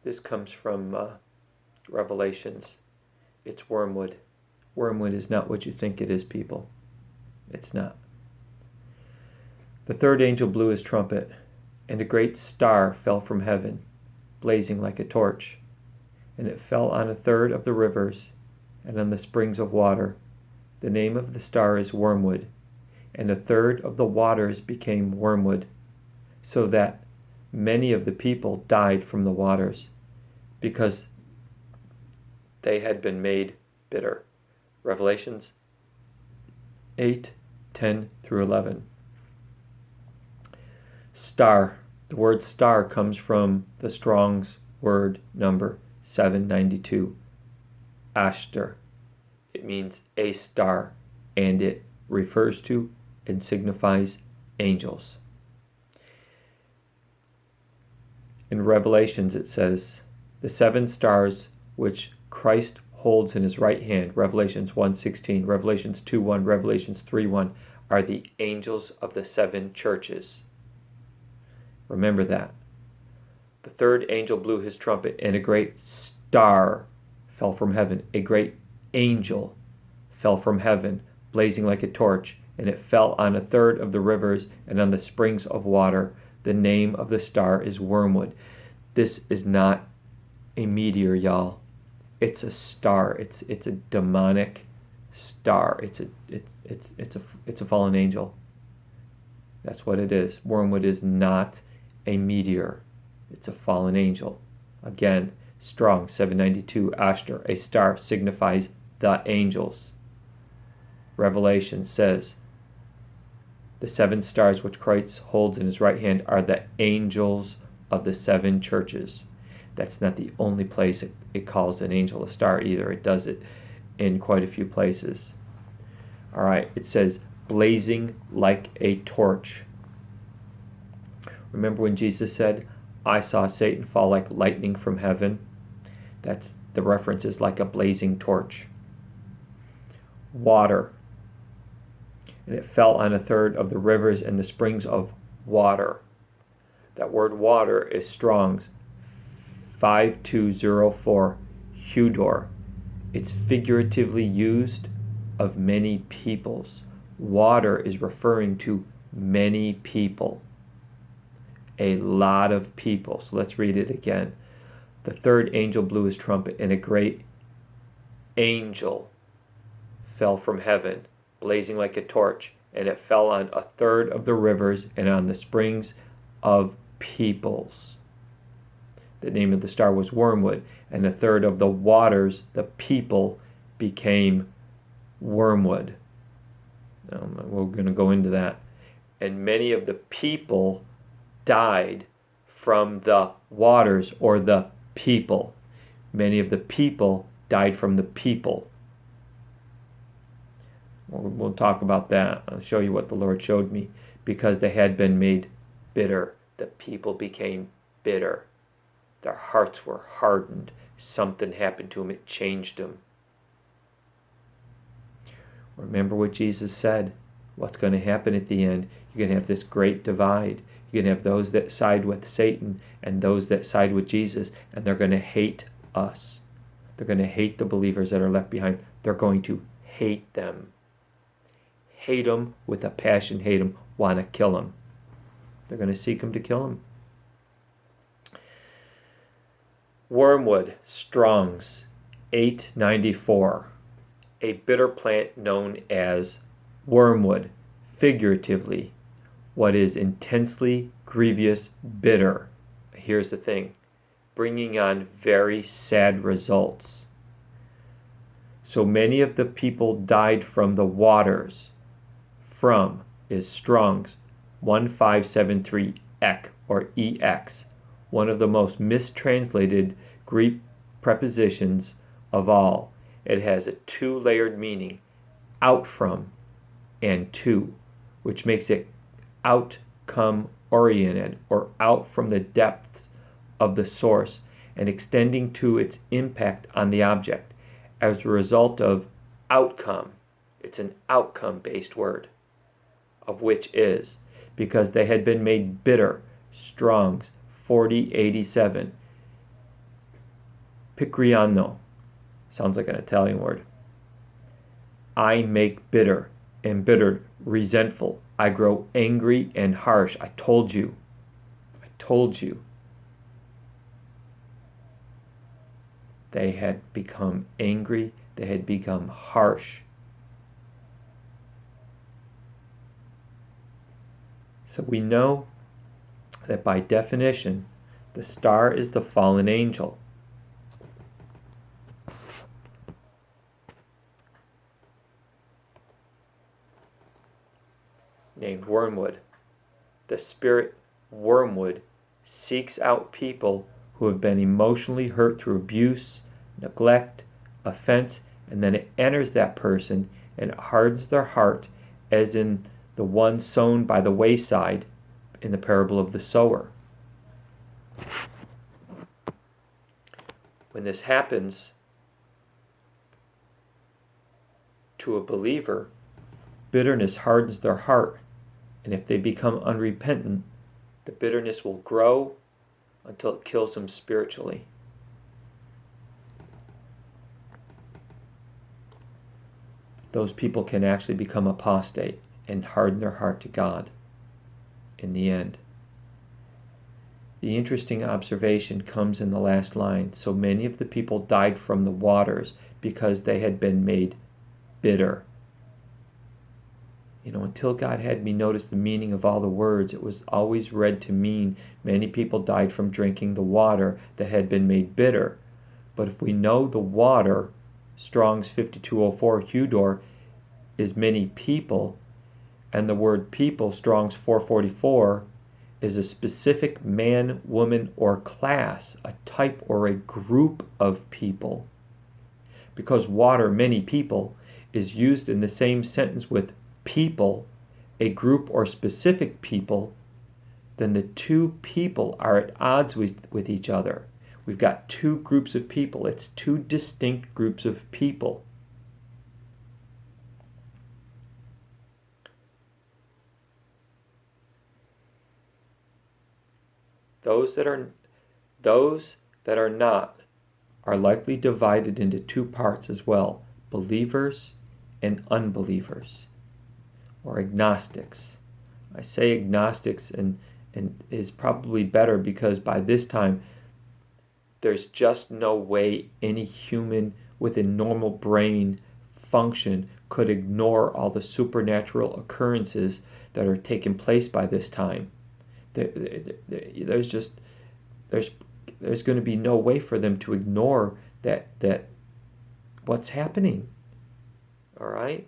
This comes from Revelations. It's wormwood. Wormwood is not what you think it is, people. It's not. The third angel blew his trumpet, and a great star fell from heaven, blazing like a torch, and it fell on a third of the rivers and on the springs of water. The name of the star is Wormwood, and a third of the waters became wormwood, so that many of the people died from the waters, because they had been made bitter. Revelations 8:10-11. Star. The word star comes from the Strong's word number 792. Ashtar. It means a star, and it refers to and signifies angels. In Revelations it says, the 7 stars which Christ holds in his right hand, Revelations 1:16, Revelations 2:1, Revelations 3:1, are the angels of the 7 churches. Remember that. The third angel blew his trumpet, and a great star fell from heaven. A great angel fell from heaven, blazing like a torch, and it fell on a third of the rivers and on the springs of water. The name of the star is Wormwood. This is not a meteor, y'all. It's a star. It's a demonic star. It's a fallen angel. That's what it is. Wormwood is not a meteor. It's a fallen angel. Again, Strong 792, Ashtar, a star signifies the angels. Revelation says, the 7 stars which Christ holds in his right hand are the angels of the 7 churches. That's not the only place it calls an angel a star either. It does it in quite a few places. All right, it says, blazing like a torch. Remember when Jesus said, I saw Satan fall like lightning from heaven? That's the reference is like a blazing torch. Water. And it fell on a third of the rivers and the springs of water. That word water is Strong's 5204, Hudor. It's figuratively used of many peoples. Water is referring to many people. A lot of people. So let's read it again. The third angel blew his trumpet, and a great angel fell from heaven, blazing like a torch, and it fell on a third of the rivers and on the springs of peoples. The name of the star was Wormwood, and a third of the waters, the people, became wormwood. We're going to go into that. And many of the people died from the waters, or the people. Many of the people died from the people. We'll talk about that. I'll show you what the Lord showed me. Because they had been made bitter. The people became bitter. Their hearts were hardened. Something happened to them. It changed them. Remember what Jesus said. What's going to happen at the end? You're going to have this great divide. You're going to have those that side with Satan and those that side with Jesus. And they're going to hate us. They're going to hate the believers that are left behind. They're going to hate them. Hate them with a passion. Hate them. Want to kill them. They're going to seek them to kill them. Wormwood, Strong's 894. A bitter plant known as wormwood, figuratively, what is intensely grievous bitter. Here's the thing, bringing on very sad results. So many of the people died from the waters. From is Strong's 1573 ek or ex, one of the most mistranslated Greek prepositions of all. It has a 2-layered meaning, out from and to, which makes it outcome oriented, or out from the depths of the source and extending to its impact on the object. As a result of outcome, it's an outcome-based word, of which is, because they had been made bitter, Strong's 4087. Picriano. Sounds like an Italian word. I make bitter, embittered, resentful. I grow angry and harsh. I told you. I told you. They had become angry. They had become harsh. So we know that by definition, the star is the fallen angel. Named Wormwood. The spirit Wormwood seeks out people who have been emotionally hurt through abuse, neglect, offense, and then it enters that person and it hardens their heart, as in the one sown by the wayside in the parable of the sower. When this happens to a believer, bitterness hardens their heart, and if they become unrepentant, the bitterness will grow until it kills them spiritually. Those people can actually become apostate and harden their heart to God in the end. The interesting observation comes in the last line. So many of the people died from the waters because they had been made bitter. Until God had me notice the meaning of all the words, it was always read to mean many people died from drinking the water that had been made bitter. But if we know the water, Strong's 5204 Hudor, is many people, and the word people, Strong's 444, is a specific man, woman, or class, a type or a group of people. Because water, many people, is used in the same sentence with people, a group or specific people, then the two people are at odds with each other. We've got two groups of people. It's two distinct groups of people. Those that are not are likely divided into two parts as well, believers and unbelievers, or agnostics. I say agnostics and is probably better because by this time there's just no way any human with a normal brain function could ignore all the supernatural occurrences that are taking place by this time. There's going to be no way for them to ignore that what's happening. All right?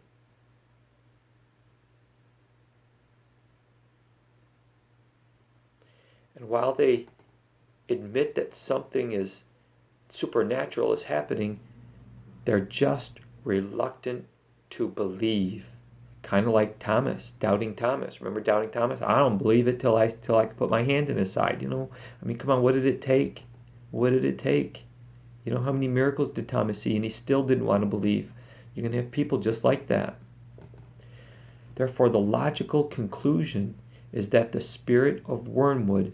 And while they admit that something is supernatural is happening, they're just reluctant to believe. Kind of like Thomas, doubting Thomas. Remember doubting Thomas? I don't believe it till I put my hand in his side. Come on, what did it take? What did it take? How many miracles did Thomas see, and he still didn't want to believe? You're going to have people just like that. Therefore, the logical conclusion is that the spirit of Wormwood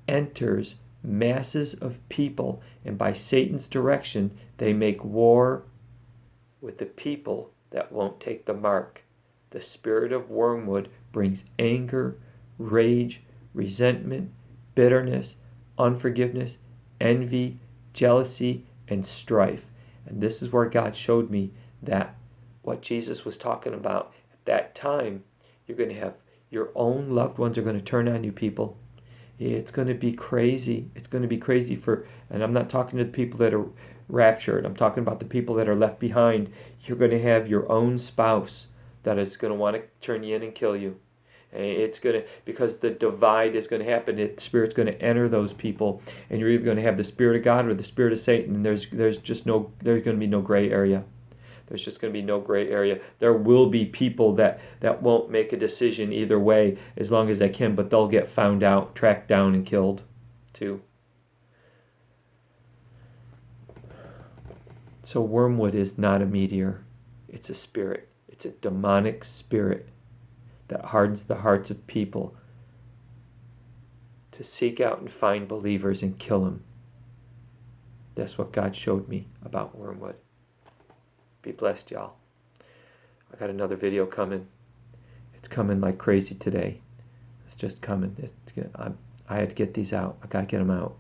enters masses of people, and by Satan's direction, they make war with the people that won't take the mark. The spirit of Wormwood brings anger, rage, resentment, bitterness, unforgiveness, envy, jealousy, and strife. And this is where God showed me that what Jesus was talking about at that time, you're going to have your own loved ones are going to turn on you, people. It's going to be crazy. It's going to be crazy and I'm not talking to the people that are raptured. I'm talking about the people that are left behind. You're going to have your own spouse that is going to want to turn you in and kill you. It's going to, because the divide is going to happen. The Spirit's going to enter those people, and you're either going to have the Spirit of God or the Spirit of Satan. And there's going to be no gray area. There's just going to be no gray area. There will be people that won't make a decision either way as long as they can, but they'll get found out, tracked down, and killed too. So Wormwood is not a meteor. It's a spirit. It's a demonic spirit that hardens the hearts of people to seek out and find believers and kill them. That's what God showed me about Wormwood. Be blessed, y'all. I got another video coming. It's coming like crazy today. It's just coming. I had to get these out. I got to get them out.